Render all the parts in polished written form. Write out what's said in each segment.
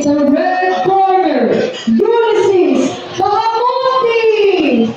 in the red corner, Ulysses Bahamonte.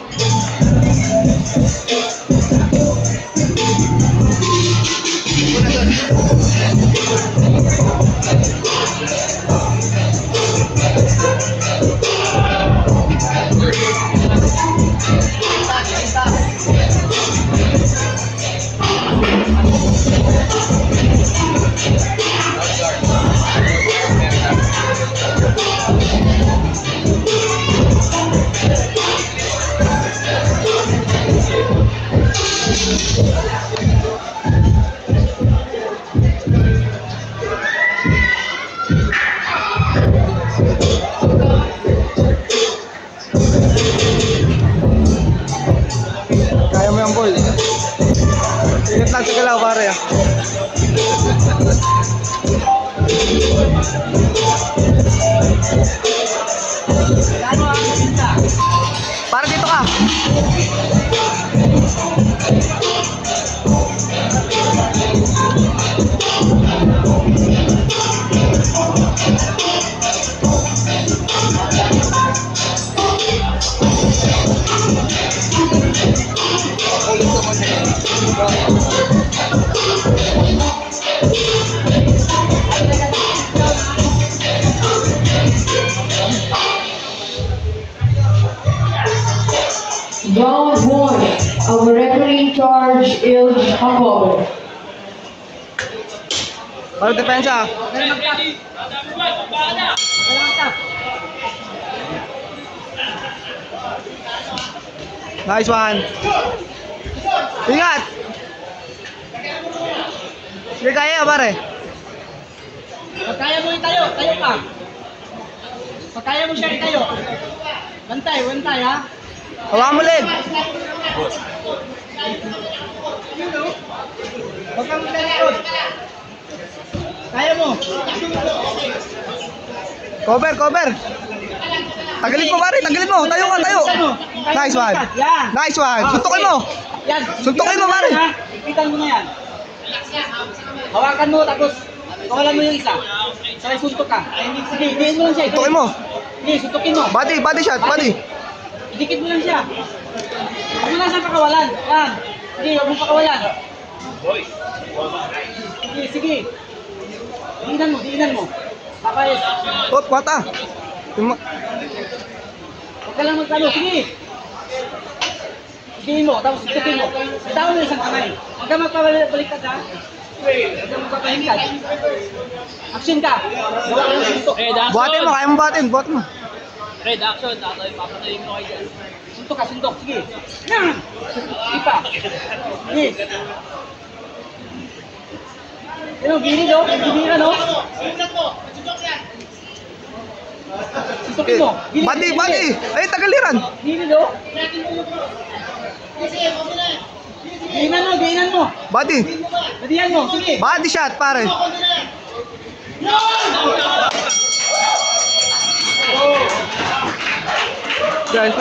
Kaya mo yung ball. Ingat lang sa galaw, pare. Para dito ka. Round 1, our referee in charge, Ilj Jacobo. Para depensa. Nice one. Ingat. Hindi kaya, pare. Pag kaya mo itayo, tayo ka. Pag kaya mo siya itayo. Bantay, bantay ha. Hawakan mo leg. Huwag kang magkalikod. Kaya mo. Cover, cover. Tagalin mo, pare. Tagalin mo. Tayo ka, tayo. Nice one. Yan. Nice one. Suntukin mo. Yan. Suntukin mo, pare. Ipitan mo na yan. Hawakan mo, tapos kawalan mo yung isa. Sakay suntok ka. Sige, diin mo lang siya. Suntukin mo. Sige, suntukin mo. Body, body shot, body. Idikit mo lang siya. Huwag mo lang siya pakawalan. Yan. Sige, huwag mo pakawalan. Sige, sige. Diinan mo, diinan mo. Papayos. Hop, mata. Huwag ka lang magtalo. Sige. Diin mo, tapos tutukin mo. Bitawan mo isang kamay. Huwag ka magpabaliktad ha. Huwag ka magpapahingkad. Action ka. Gawa ka ng suntok. Buhatin mo, kaya mo buhatin. Buhatin mo. Red action. Papatayin mo kayo dyan. Suntok ka, suntok. Sige. Yan. Ipa. Sige. Ano, gini do? Gini ano? Suntokin mo. Gini, Body, gini. body. Ay, tagaliran. Gini do? Ginan mo, ginan mo. Body. Badihan mo, sige. Body shot, pare. Guys,